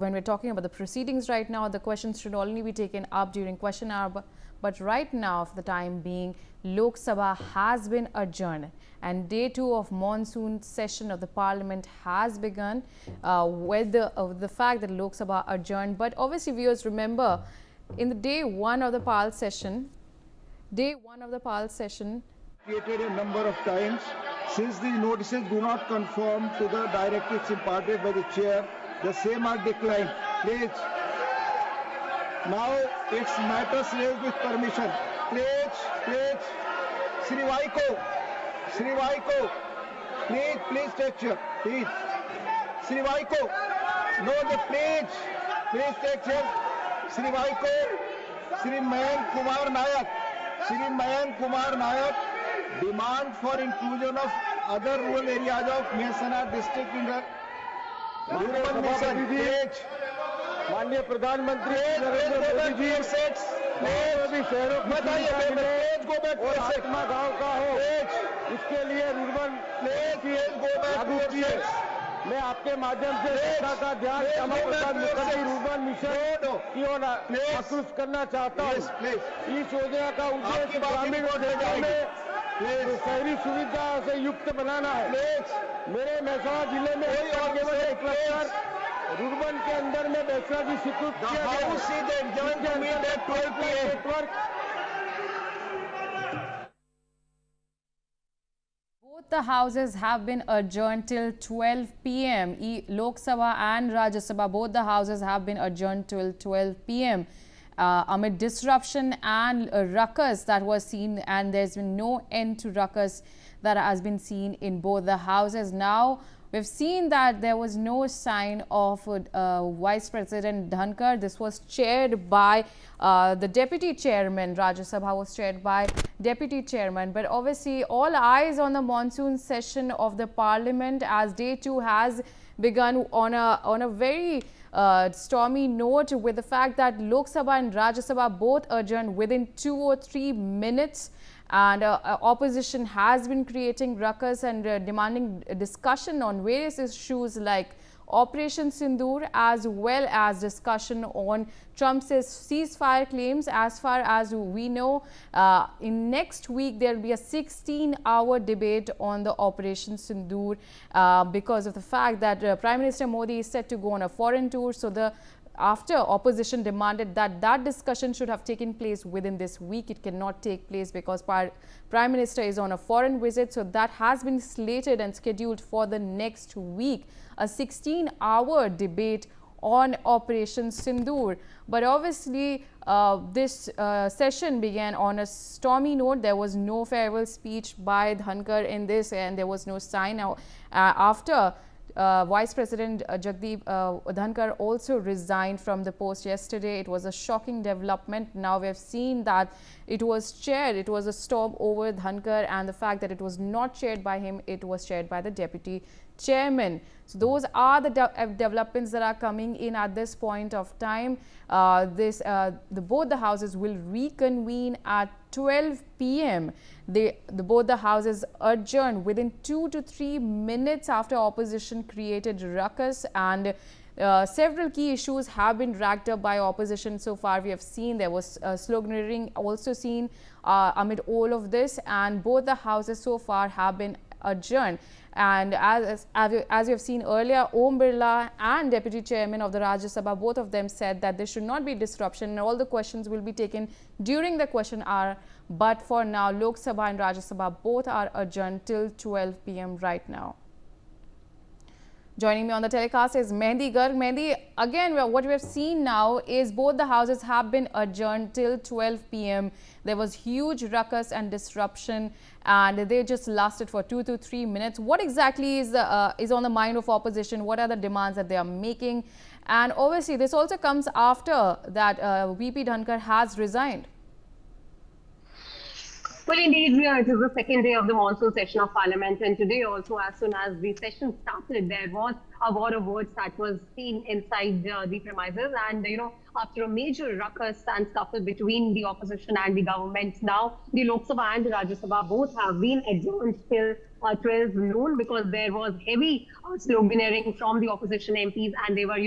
when we're talking about the proceedings right now, the questions should only be taken up during question hour. But right now, for the time being, Lok Sabha has been adjourned and day 2 of monsoon session of the Parliament has begun with the fact that Lok Sabha adjourned. But obviously, viewers, remember, in the day 1 of the PAL session, created a number of times. Since these notices do not conform to the directives imparted by the chair, the same are declined. Please. Now it's matters raised with permission. Please. Sri Vaiko. Please take chair. Please. Sri Vaiko. No, please take chair. Sri Vaiko. Sri Mayank Kumar Nayak. Demand for inclusion of other rural areas of Mehsana district in the rural mission. माननीय प्रधानमंत्री नरेंद्र मोदी जी भी शहरों और आत्मा गांव का हो, इसके लिए रूरल लागू किए। मैं आपके माध्यम से सरकार का ध्यान मुख्यमंत्री रूरल मिशन की ओर आकृष्ट करना चाहता हूँ। इस योजना का उद्देश्य ग्रामीण क्षेत्रों में शहरी सुविधा से युक्त बनाना है। मेरे महसाना जिले में केवल एक क्लस्टर रूरबन के अंदर में बेसरा की स्वीकृत किया गया network. Both the houses have been adjourned till 12 p.m. Lok Sabha and Rajya Sabha, both the houses have been adjourned till 12 p.m. Amid disruption and ruckus that was seen, and there's been no end to ruckus that has been seen in both the houses. Now, we've seen that there was no sign of Vice President Dhankhar. This was chaired by the Deputy Chairman. Rajya Sabha was chaired by Deputy Chairman. But obviously, all eyes on the monsoon session of the Parliament as day 2 has begun on a very stormy note, with the fact that Lok Sabha and Rajya Sabha both adjourned within 2 or 3 minutes. And opposition has been creating ruckus and demanding discussion on various issues like Operation Sindoor, as well as discussion on Trump's ceasefire claims. As far as we know, in next week there will be a 16-hour debate on the Operation Sindoor because of the fact that Prime Minister Modi is set to go on a foreign tour. So after opposition demanded that discussion should have taken place within this week, it cannot take place because Prime Minister is on a foreign visit. So that has been slated and scheduled for the next week, a 16-hour debate on Operation Sindoor. But obviously, this session began on a stormy note. There was no farewell speech by Dhankhar in this, and there was no sign. Now, after Vice President Jagdeep Dhankhar also resigned from the post yesterday. It was a shocking development. Now we have seen that it was chaired. It was a storm over Dhankhar, and the fact that it was not chaired by him, it was chaired by the Deputy Chairman. So those are the developments that are coming in at this point of time. Both the houses will reconvene at 12 p.m. Both the houses adjourned within 2 to 3 minutes after opposition created ruckus, and several key issues have been racked up by opposition so far. We have seen there was sloganeering also seen amid all of this, and both the houses so far have been adjourned. And as you have seen earlier, Om Birla and Deputy Chairman of the Rajya Sabha, both of them said that there should not be disruption and all the questions will be taken during the question hour. But for now, Lok Sabha and Rajya Sabha both are adjourned till 12 p.m. right now. Joining me on the telecast is Mehndi Garg. Mehndi, again, what we have seen now is both the houses have been adjourned till 12 p.m. There was huge ruckus and disruption, and they just lasted for 2 to 3 minutes. What exactly is on the mind of opposition? What are the demands that they are making? And obviously, this also comes after that VP Dhankhar has resigned. Well, indeed, it is the second day of the monsoon session of Parliament, and today also, as soon as the session started, there was a war of words that was seen inside the premises. And, after a major ruckus and scuffle between the opposition and the government, now the Lok Sabha and the Rajya Sabha both have been adjourned till 12 noon, because there was heavy sloganeering from the opposition MPs, and they were,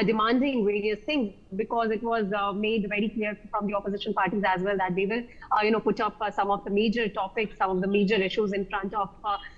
demanding various things, because it was made very clear from the opposition parties as well that they will, put up some of the major topics, some of the major issues in front of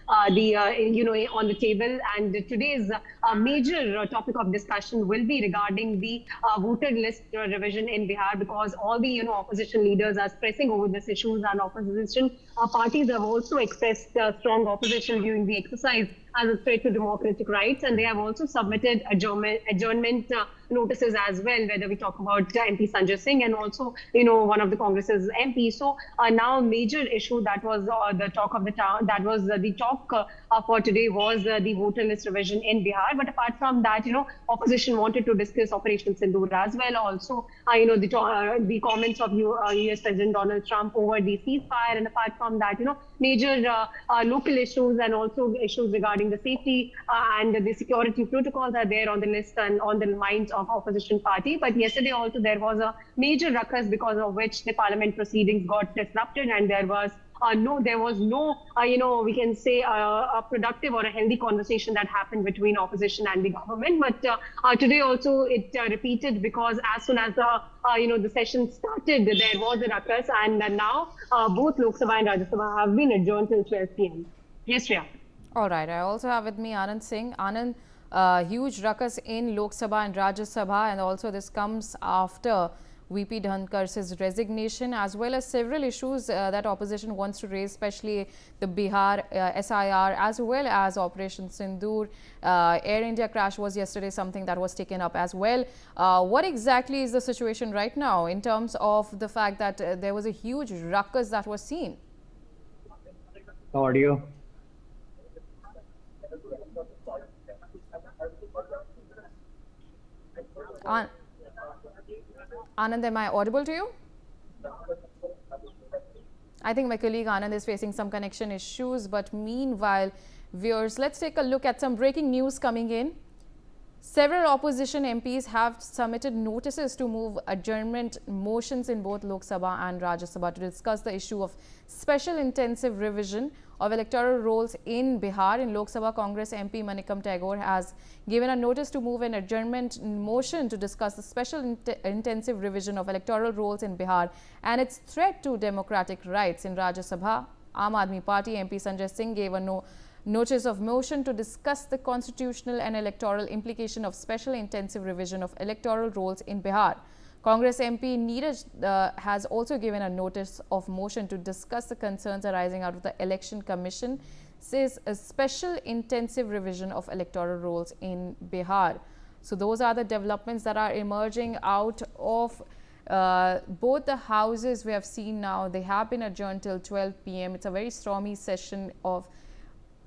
on the table. And today's major topic of discussion will be regarding the voter list revision in Bihar, because all the opposition leaders are stressing over these issues, and opposition parties have also expressed strong opposition during the exercise as a threat to democratic rights, and they have also submitted adjournment notices as well, whether we talk about MP Sanjay Singh and also one of the Congress's MPs. So now major issue that was the talk of the town, that was the talk for today, was the voter list revision in Bihar. But apart from that, opposition wanted to discuss Operation Sindoor as well. Also, the comments of US President Donald Trump over the ceasefire, and apart from that, major local issues and also issues regarding the safety and the security protocols are there on the list and on the minds of opposition party. But yesterday also there was a major ruckus, because of which the parliament proceedings got disrupted, and there was no, we can say a productive or a healthy conversation that happened between opposition and the government. But today also it repeated, because as soon as the session started, there was a ruckus, and now both Lok Sabha and Rajya Sabha have been adjourned till 12 p.m. Yes, Shreya. All right. I also have with me Anand Singh. Anand, huge ruckus in Lok Sabha and Rajya Sabha, and also this comes after VP Dhankhar's resignation, as well as several issues that opposition wants to raise, especially the Bihar SIR, as well as Operation Sindoor. Air India crash was yesterday something that was taken up as well. What exactly is the situation right now in terms of the fact that there was a huge ruckus that was seen? Audio. Anand, am I audible to you? I think my colleague Anand is facing some connection issues, but meanwhile, viewers, let's take a look at some breaking news coming in. Several opposition MPs have submitted notices to move adjournment motions in both Lok Sabha and Rajya Sabha to discuss the issue of special intensive revision of electoral rolls in Bihar. In Lok Sabha, Congress MP Manikam Tagore has given a notice to move an adjournment motion to discuss the special intensive revision of electoral rolls in Bihar and its threat to democratic rights. In Rajya Sabha, Aam Aadmi Party MP Sanjay Singh gave a notice of motion to discuss the constitutional and electoral implication of special intensive revision of electoral rolls in Bihar. Congress MP Neeraj has also given a notice of motion to discuss the concerns arising out of the Election Commission says a special intensive revision of electoral rolls in Bihar. So those are the developments that are emerging out of both the houses. We have seen now they have been adjourned till 12 p.m. It's a very stormy session of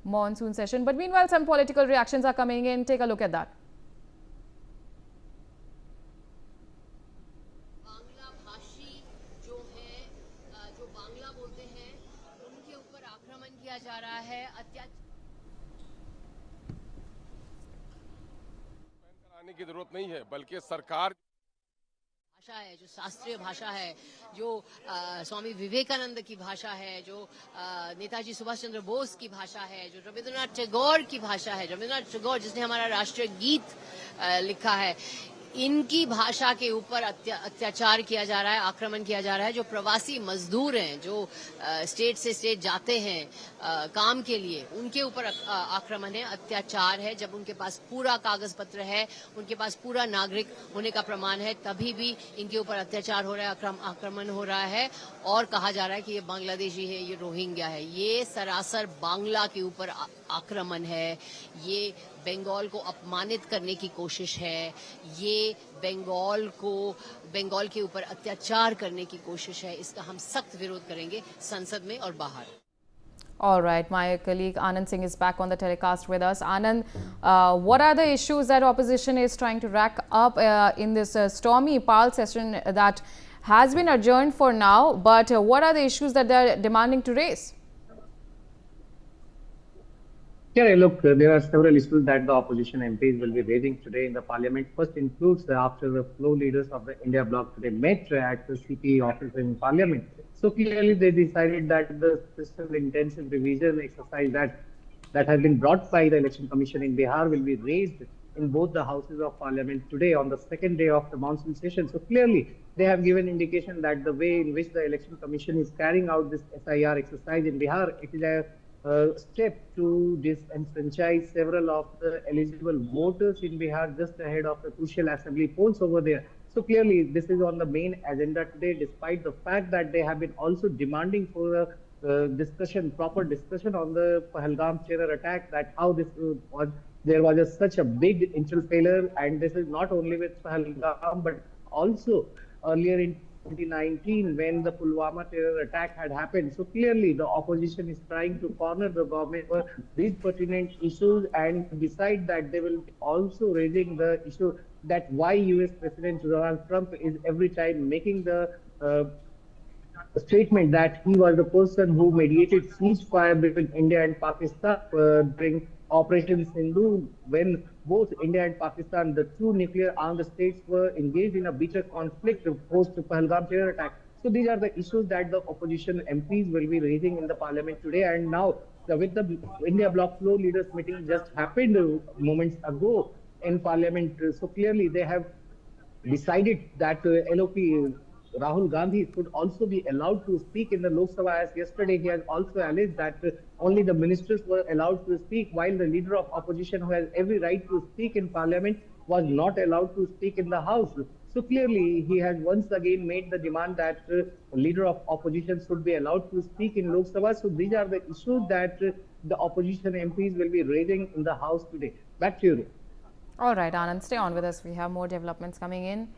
monsoon session, but meanwhile some political reactions are coming in. Take a look at that. Bangla भाषी जो है, जो बांग्ला बोलते हैं, उनके ऊपर आक्रमण किया जा रहा है, अत्याचार कराने की जरूरत नहीं है, बल्कि सरकार भाषा है, जो शास्त्रीय भाषा है, जो स्वामी विवेकानंद की भाषा है, जो नेताजी सुभाष चंद्र बोस की भाषा है, जो रविंद्रनाथ टैगोर की भाषा है, रविंद्रनाथ टैगोर जिसने हमारा राष्ट्रीय गीत लिखा है, इनकी भाषा के ऊपर अत्याचार किया जा रहा है, आक्रमण किया जा रहा है। जो प्रवासी मजदूर हैं, जो स्टेट से स्टेट जाते हैं काम के लिए, उनके ऊपर आक्रमण है, अत्याचार है। जब उनके पास पूरा कागज पत्र है, उनके पास पूरा नागरिक होने का प्रमाण है, तभी भी इनके ऊपर अत्याचार हो रहा है, आक्रमण हो रहा है और कहा जा रहा है कि ये बांग्लादेशी है, ये रोहिंग्या है। ये सरासर बांग्ला के ऊपर आक्रमण है, ये बंगाल को अपमानित करने की कोशिश है, ये बंगाल के ऊपर अत्याचार करने की कोशिश है। इसका हम सख्त विरोध करेंगे संसद में और बाहर। All right, my colleague Anand Singh is back on the telecast with us. Anand, what are the issues that opposition is trying to rack up in this stormy Parliamentary session that has been adjourned for now, but what are the issues that they are demanding to raise? Yeah, look, there are several issues that the opposition MPs will be raising today in the parliament. First includes after the floor leaders of the India bloc today met at the CP office in parliament. So clearly they decided that the special intensive revision exercise that has been brought by the election commission in Bihar will be raised in both the houses of parliament today on the second day of the monsoon session. So clearly they have given indication that the way in which the election commission is carrying out this SIR exercise in Bihar, it is a step to disenfranchise several of the eligible voters in Bihar just ahead of the crucial assembly polls over there. So clearly, this is on the main agenda today, despite the fact that they have been also demanding for a discussion, proper discussion on the Pahalgam terror attack, that how this was, there was such a big initial failure, and this is not only with Pahalgam, but also earlier in 2019 when the Pulwama terror attack had happened. So clearly the opposition is trying to corner the government for these pertinent issues, and beside that they will be also raising the issue that why US President Donald Trump is every time making the statement that he was the person who mediated ceasefire between India and Pakistan during Operation Sindoor, when both India and Pakistan, the two nuclear armed states, were engaged in a bitter conflict post Pahalgam terror attack. So these are the issues that the opposition MPs will be raising in the parliament today. And now, with the India bloc floor leaders meeting just happened moments ago in parliament, so clearly they have decided that LOP Rahul Gandhi should also be allowed to speak in the Lok Sabha, as yesterday he has also alleged that only the ministers were allowed to speak, while the leader of opposition, who has every right to speak in parliament, was not allowed to speak in the house. So clearly he has once again made the demand that leader of opposition should be allowed to speak in Lok Sabha. So these are the issues that the opposition MPs will be raising in the house today. Back to you. All right, Anand, stay on with us. We have more developments coming in.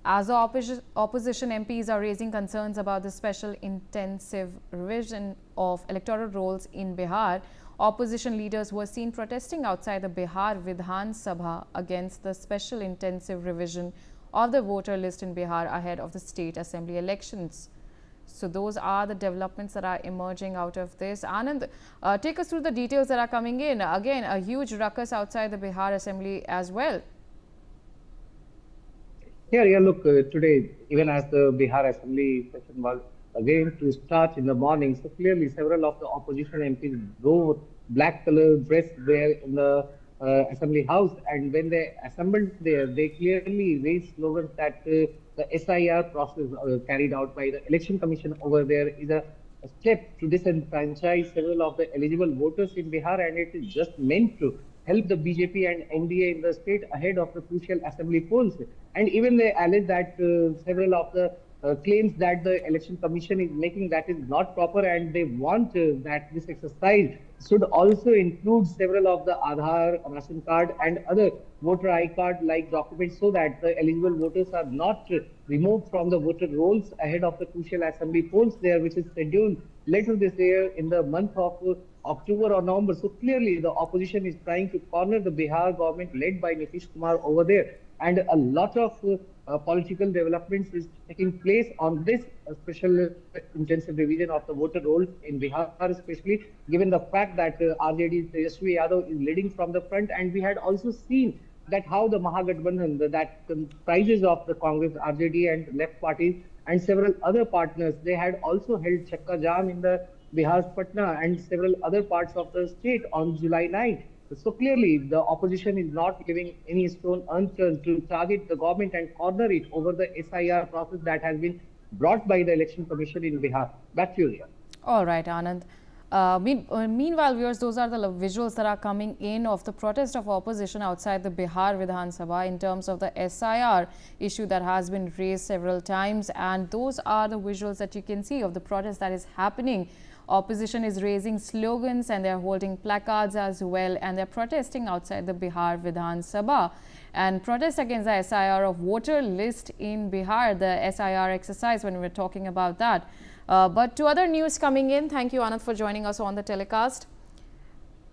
As the opposition MPs are raising concerns about the special intensive revision of electoral rolls in Bihar, opposition leaders were seen protesting outside the Bihar Vidhan Sabha against the special intensive revision of the voter list in Bihar ahead of the state assembly elections. So those are the developments that are emerging out of this. Anand, take us through the details that are coming in. Again, a huge ruckus outside the Bihar assembly as well. Yeah, look, today, even as the Bihar Assembly session was again to start in the morning, so clearly several of the opposition MPs wore black color dress there in the Assembly House, and when they assembled there, they clearly raised slogans that the SIR process carried out by the Election Commission over there is a step to disenfranchise several of the eligible voters in Bihar, and it is just meant to help the BJP and NDA in the state ahead of the crucial assembly polls. And even they allege that several of the claims that the election commission is making, that is not proper, and they want that this exercise should also include several of the Aadhaar, ration card and other voter ID card like documents, so that the eligible voters are not removed from the voter rolls ahead of the crucial assembly polls there, which is scheduled later this year in the month of October or November. So clearly the opposition is trying to corner the Bihar government led by Nitish Kumar over there, and a lot of political developments is taking place on this special intensive revision of the voter rolls in Bihar, especially given the fact that RJD Tejasvi Yadav is leading from the front, and we had also seen that how the Mahagathbandhan, that comprises of the Congress, RJD and left parties and several other partners, they had also held Chakka Jam in the Bihar's Patna and several other parts of the state on July 9th. So clearly the opposition is not giving any stone unturned to target the government and corner it over the SIR process that has been brought by the Election Commission in Bihar. Back to you. All right, Anand. Meanwhile, viewers, those are the visuals that are coming in of the protest of opposition outside the Bihar Vidhan Sabha in terms of the SIR issue that has been raised several times. And those are the visuals that you can see of the protest that is happening. Opposition is raising slogans and they are holding placards as well, and they are protesting outside the Bihar Vidhan Sabha and protest against the SIR of voter list in Bihar, the SIR exercise when we were talking about that. But to other news coming in, thank you Anand for joining us on the telecast.